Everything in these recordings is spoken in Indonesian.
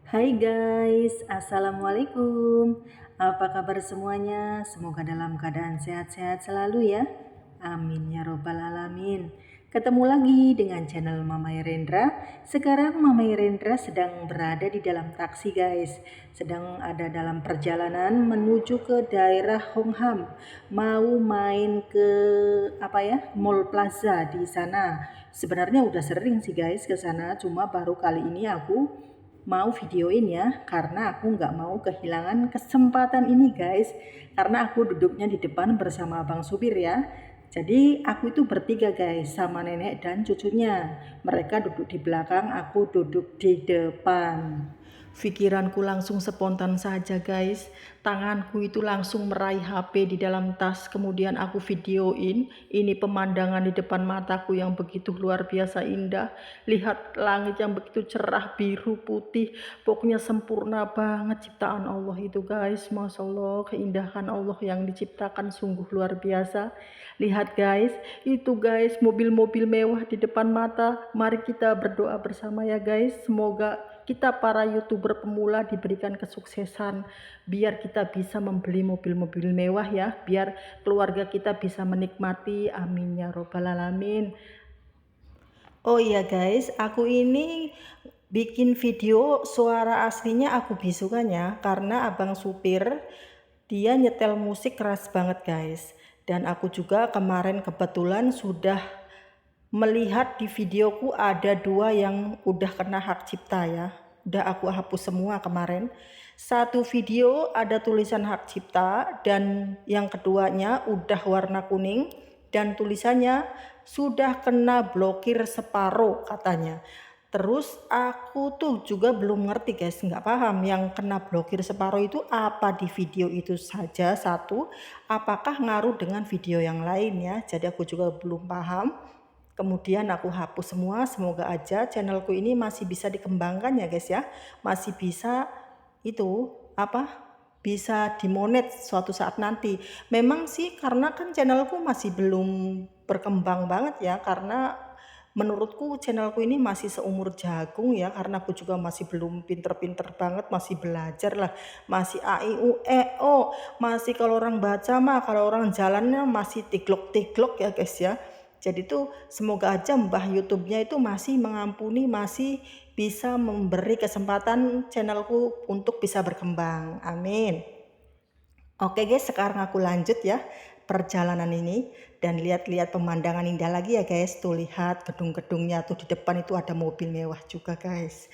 Hai guys, Assalamualaikum. Apa kabar semuanya? Semoga dalam keadaan sehat-sehat selalu ya. Amin ya robbal alamin. Ketemu lagi dengan channel Mama Irendra. Sekarang Mama Irendra sedang berada di dalam taksi guys. Sedang ada dalam perjalanan menuju ke daerah Hongham. Mau main ke Mall Plaza di sana. Sebenarnya udah sering sih guys ke sana, cuma baru kali ini aku mau videoin ya, karena aku nggak mau kehilangan kesempatan ini guys, karena aku duduknya di depan bersama abang supir ya. Jadi aku itu bertiga guys, sama nenek dan cucunya. Mereka duduk di belakang, aku duduk di depan. Pikiranku langsung spontan saja guys. Tanganku itu langsung meraih HP di dalam tas. Kemudian aku videoin. Ini pemandangan di depan mataku yang begitu luar biasa indah. Lihat langit yang begitu cerah, biru, putih. Pokoknya sempurna banget ciptaan Allah itu guys. Masya Allah, keindahan Allah yang diciptakan sungguh luar biasa. Lihat guys, itu guys mobil-mobil mewah di depan mata. Mari kita berdoa bersama ya guys. Semoga kita para YouTuber pemula diberikan kesuksesan, biar kita bisa membeli mobil-mobil mewah ya, biar keluarga kita bisa menikmati, amin ya robbal alamin. Oh iya guys, aku ini bikin video suara aslinya aku bisukan ya, karena abang supir dia nyetel musik keras banget guys. Dan aku juga kemarin kebetulan sudah melihat di videoku ada 2 yang udah kena hak cipta ya. Udah aku hapus semua kemarin. Satu video ada tulisan hak cipta dan yang keduanya udah warna kuning dan tulisannya sudah kena blokir separuh katanya. Terus aku tuh juga belum ngerti guys, nggak paham yang kena blokir separuh itu apa di video itu saja satu, apakah ngaruh dengan video yang lain ya. Jadi aku juga belum paham. Kemudian aku hapus semua, semoga aja channelku ini masih bisa dikembangkan ya guys ya. Masih bisa itu bisa dimonet suatu saat nanti. Memang sih karena kan channelku masih belum berkembang banget ya, karena menurutku channelku ini masih seumur jagung ya, karena aku juga masih belum pinter-pinter banget, masih belajar lah, masih a i u e o, masih kalau orang baca mah, kalau orang jalannya masih tiglok-tiglok ya guys ya. Jadi tuh semoga aja mbah YouTube-nya itu masih mengampuni, masih bisa memberi kesempatan channelku untuk bisa berkembang. Amin. Oke guys, sekarang aku lanjut ya perjalanan ini dan lihat-lihat pemandangan indah lagi ya guys. Tuh lihat gedung-gedungnya tuh, di depan itu ada mobil mewah juga guys.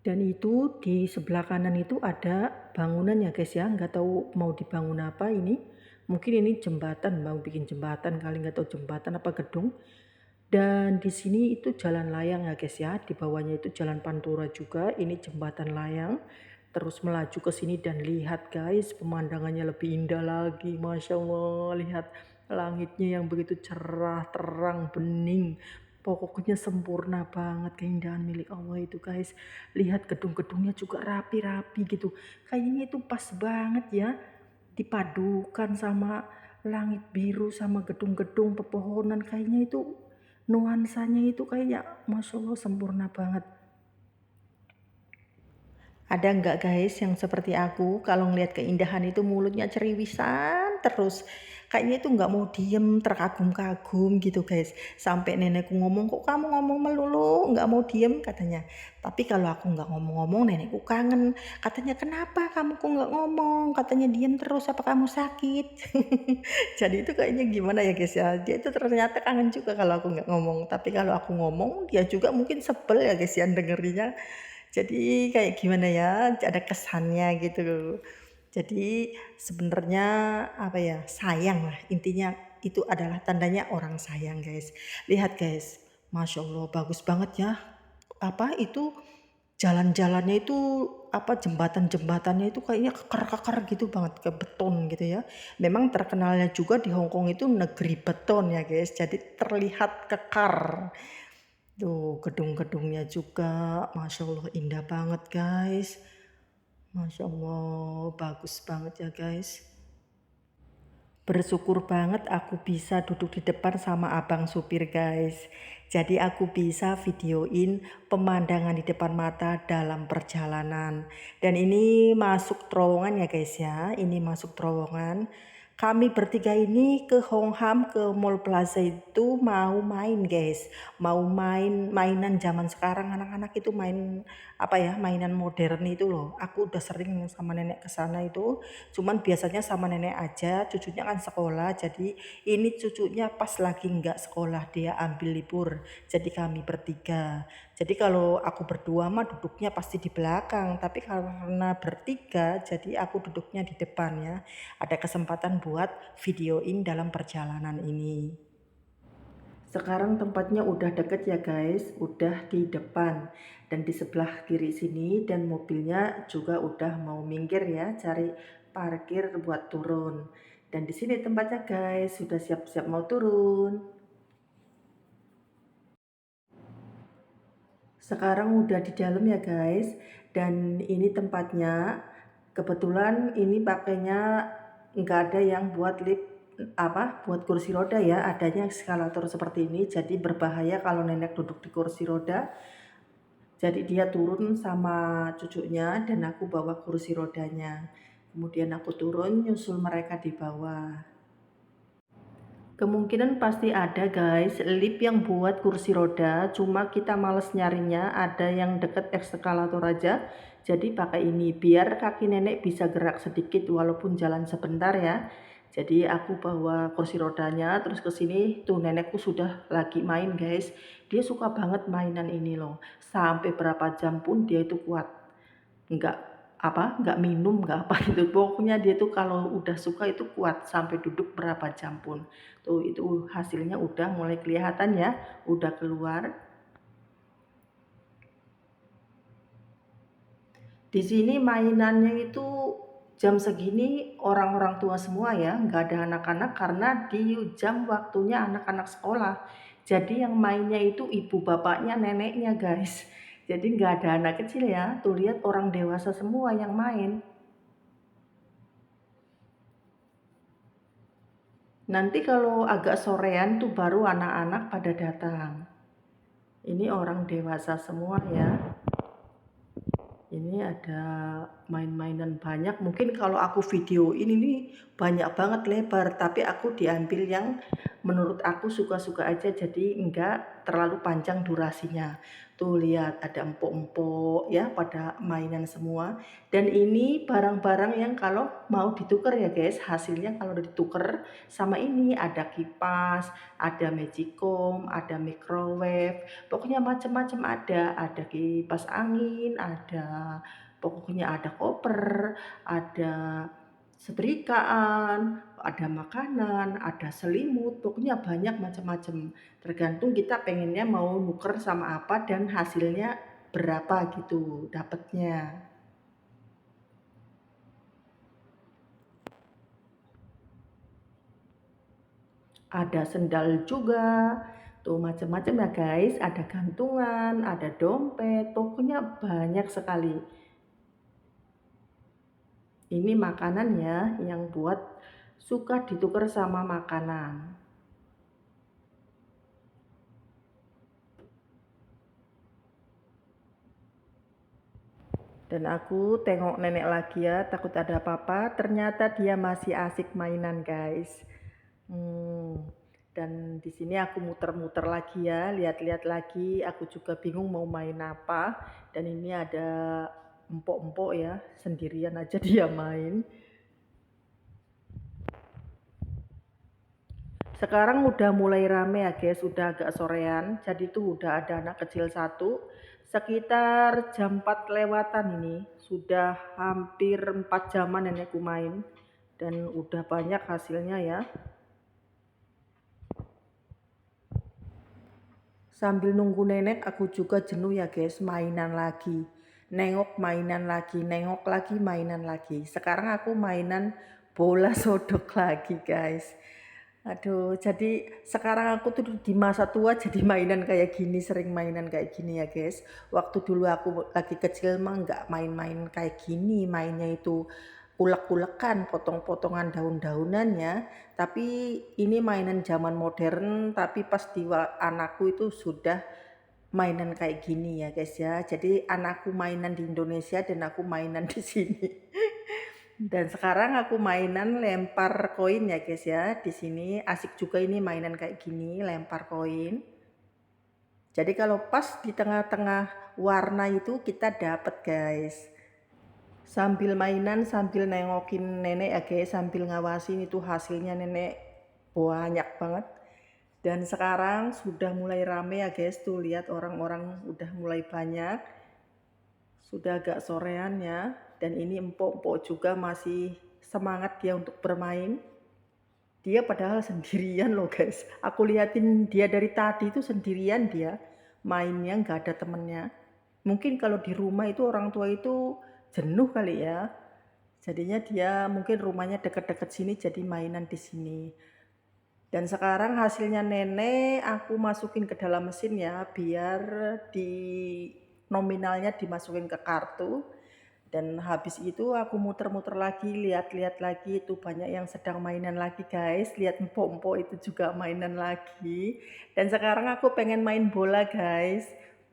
Dan itu di sebelah kanan itu ada bangunan ya guys ya, nggak tahu mau dibangun apa ini. Mungkin ini jembatan, mau bikin jembatan kali, nggak tahu jembatan apa gedung. Dan di sini itu jalan layang ya guys ya, di bawahnya itu jalan pantura juga, ini jembatan layang. Terus melaju ke sini dan lihat guys, pemandangannya lebih indah lagi, Masya Allah. Lihat langitnya yang begitu cerah, terang, bening. Pokoknya sempurna banget keindahan milik Allah itu guys. Lihat gedung-gedungnya juga rapi-rapi gitu. Kayaknya itu pas banget ya, dipadukan sama langit biru sama gedung-gedung pepohonan, kayaknya itu nuansanya itu kayak Masya Allah sempurna banget. Ada nggak guys yang seperti aku kalau ngelihat keindahan itu mulutnya ceriwisan terus. Kayaknya itu nggak mau diem, terkagum-kagum gitu guys. Sampai nenekku ngomong, kok kamu ngomong melulu, nggak mau diem katanya. Tapi kalau aku nggak ngomong-ngomong nenekku kangen. Katanya kenapa kamu kok nggak ngomong? Katanya diem terus, apa kamu sakit? Jadi itu kayaknya gimana ya guys ya. Dia itu ternyata kangen juga kalau aku nggak ngomong. Tapi kalau aku ngomong dia juga mungkin sebel ya guys ya dengerinya. Jadi kayak gimana ya, ada kesannya gitu. Jadi sebenarnya sayang lah, intinya itu adalah tandanya orang sayang guys. Lihat guys, Masya Allah bagus banget ya. Itu jalan-jalannya itu jembatan-jembatannya itu kayaknya kekar-kekar gitu banget, ke beton gitu ya. Memang terkenalnya juga di Hong Kong itu negeri beton ya guys. Jadi terlihat kekar. Tuh gedung-gedungnya juga Masya Allah indah banget guys. Masya Allah bagus banget ya guys. Bersyukur banget aku bisa duduk di depan sama abang supir guys. Jadi aku bisa videoin pemandangan di depan mata dalam perjalanan. Dan ini masuk terowongan ya guys ya. Ini masuk terowongan. Kami bertiga ini ke Hongham, ke Mall Plaza itu mau main guys. Mau main mainan zaman sekarang, anak-anak itu main apa ya, mainan modern itu loh. Aku udah sering sama nenek ke sana itu. Cuman biasanya sama nenek aja, cucunya kan sekolah. Jadi ini cucunya pas lagi nggak sekolah, dia ambil libur. Jadi kami bertiga. Jadi kalau aku berdua mah duduknya pasti di belakang. Tapi karena bertiga, jadi aku duduknya di depan ya. Ada kesempatan buat videoin dalam perjalanan ini. Sekarang tempatnya udah deket ya guys, udah di depan dan di sebelah kiri sini, dan mobilnya juga udah mau minggir ya, cari parkir buat turun. Dan di sini tempatnya guys, sudah siap-siap mau turun. Sekarang udah di dalam ya guys, dan ini tempatnya. Kebetulan ini pakainya nggak ada yang buat lift buat kursi roda ya, adanya eskalator seperti ini. Jadi berbahaya kalau nenek duduk di kursi roda. Jadi dia turun sama cucunya dan aku bawa kursi rodanya. Kemudian aku turun nyusul mereka di bawah. Kemungkinan pasti ada guys lift yang buat kursi roda, cuma kita males nyarinya, ada yang deket eskalator aja. Jadi pakai ini biar kaki nenek bisa gerak sedikit walaupun jalan sebentar ya. Jadi aku bawa kursi rodanya terus ke sini, tuh nenekku sudah lagi main guys. Dia suka banget mainan ini loh. Sampai berapa jam pun dia itu kuat. Nggak minum, nggak apa gitu. Pokoknya dia tuh kalau udah suka itu kuat sampai duduk berapa jam pun. Tuh itu hasilnya udah mulai kelihatan ya, udah keluar. Di sini mainannya itu jam segini orang-orang tua semua ya, nggak ada anak-anak karena di jam waktunya anak-anak sekolah. Jadi yang mainnya itu ibu bapaknya, neneknya guys. Jadi nggak ada anak kecil ya, tuh lihat orang dewasa semua yang main. Nanti kalau agak sorean tuh baru anak-anak pada datang. Ini orang dewasa semua ya. Ini ada main-mainan banyak. Mungkin kalau aku videoin ini banyak banget lebar, tapi aku diambil yang menurut aku suka-suka aja, jadi enggak terlalu panjang durasinya. Tuh lihat ada empuk-empuk ya pada mainan semua. Dan ini barang-barang yang kalau mau ditukar ya guys, hasilnya kalau ditukar sama ini ada kipas, ada magicom, ada microwave, pokoknya macam-macam ada kipas angin, pokoknya ada koper, ada setrikaan, ada makanan, ada selimut, pokoknya banyak macam-macam. Tergantung kita pengennya mau nuker sama apa dan hasilnya berapa gitu dapatnya. Ada sendal juga, tuh macam-macam ya guys, ada gantungan, ada dompet, pokoknya banyak sekali. Ini makanan ya, yang buat suka ditukar sama makanan. Dan aku tengok nenek lagi ya, takut ada apa-apa. Ternyata dia masih asik mainan guys. Dan di sini aku muter-muter lagi ya, lihat-lihat lagi. Aku juga bingung mau main apa. Dan ini ada empok-empok ya, sendirian aja dia main. Sekarang udah mulai rame ya guys, udah agak sorean. Jadi tuh udah ada anak kecil satu. Sekitar jam 4 lewatan ini. Sudah hampir 4 jaman nenekku main. Dan udah banyak hasilnya ya. Sambil nunggu nenek aku juga jenuh ya guys, mainan lagi. Nengok mainan lagi, nengok lagi mainan lagi. Sekarang aku mainan bola sodok lagi guys. Aduh, jadi sekarang aku tuh di masa tua jadi mainan kayak gini, sering mainan kayak gini ya guys. Waktu dulu aku lagi kecil mah nggak main-main kayak gini, mainnya itu ulek-ulekan, potong-potongan daun-daunannya, tapi ini mainan zaman modern, tapi pas di anakku itu sudah mainan kayak gini ya guys ya. Jadi anakku mainan di Indonesia dan aku mainan di sini. Dan sekarang aku mainan lempar koin ya guys ya. Di sini asik juga ini mainan kayak gini, lempar koin. Jadi kalau pas di tengah-tengah warna itu kita dapat guys. Sambil mainan, sambil nengokin nenek ya guys, sambil ngawasin itu hasilnya nenek banyak banget. Dan sekarang sudah mulai rame ya guys, tuh lihat orang-orang udah mulai banyak. Sudah agak sorean ya, dan ini empok-empok juga masih semangat dia untuk bermain. Dia padahal sendirian loh guys, aku liatin dia dari tadi itu sendirian dia, mainnya nggak ada temennya. Mungkin kalau di rumah itu orang tua itu jenuh kali ya, jadinya dia mungkin rumahnya deket-deket sini jadi mainan di sini. Dan sekarang hasilnya nenek aku masukin ke dalam mesin ya, biar di nominalnya dimasukin ke kartu. Dan habis itu aku muter-muter lagi, lihat-lihat lagi, itu banyak yang sedang mainan lagi guys. Lihat empok-empok itu juga mainan lagi. Dan sekarang aku pengen main bola guys.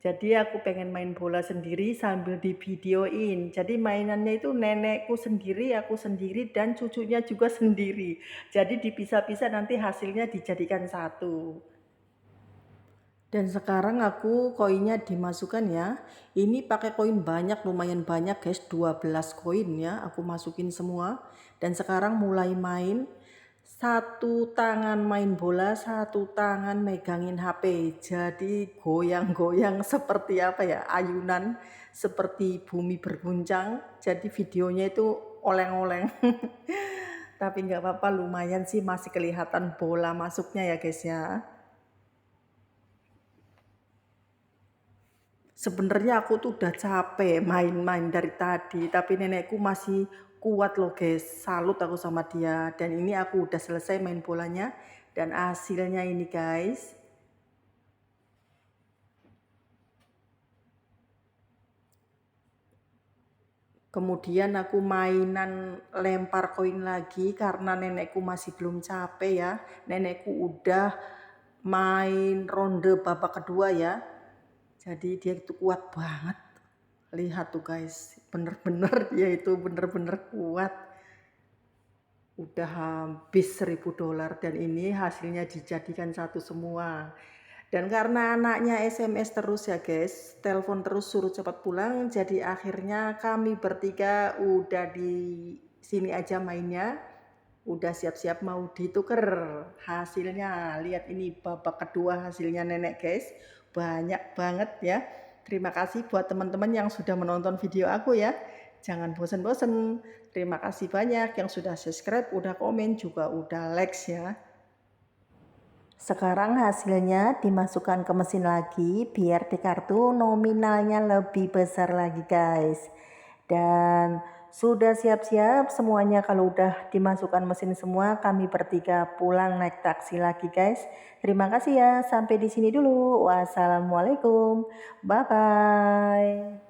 Jadi aku pengen main bola sendiri sambil divideoin. Jadi mainannya itu nenekku sendiri, aku sendiri, dan cucunya juga sendiri. Jadi dipisah-pisah, nanti hasilnya dijadikan satu. Dan sekarang aku koinnya dimasukkan ya. Ini pakai koin banyak, lumayan banyak guys, 12 koin ya. Aku masukin semua. Dan sekarang mulai main. Satu tangan main bola, satu tangan megangin HP. Jadi goyang-goyang seperti apa ya, ayunan seperti bumi berguncang. Jadi videonya itu oleng-oleng. Tapi nggak apa-apa, lumayan sih masih kelihatan bola masuknya ya guys ya. Sebenarnya aku tuh udah capek main-main dari tadi, tapi nenekku masih kuat loh guys. Salut aku sama dia. Dan ini aku udah selesai main bolanya, dan hasilnya ini guys. Kemudian aku mainan lempar koin lagi karena nenekku masih belum capek ya. Nenekku udah main ronde babak kedua ya. Jadi dia itu kuat banget. Lihat tuh guys, bener-bener dia itu bener-bener kuat. Udah habis $1000 dan ini hasilnya dijadikan satu semua. Dan karena anaknya SMS terus ya guys, telepon terus suruh cepat pulang, jadi akhirnya kami bertiga udah di sini aja mainnya. Udah siap-siap mau dituker hasilnya. Lihat ini babak kedua hasilnya nenek guys, banyak banget ya. Terima kasih buat teman-teman yang sudah menonton video aku ya. Jangan bosan-bosan. Terima kasih banyak yang sudah subscribe, udah komen, juga udah like ya. Sekarang hasilnya dimasukkan ke mesin lagi biar di kartu nominalnya lebih besar lagi guys. Dan sudah siap-siap semuanya, kalau udah dimasukkan mesin semua kami bertiga pulang naik taksi lagi guys. Terima kasih ya, sampai di sini dulu. Wassalamualaikum. Bye bye.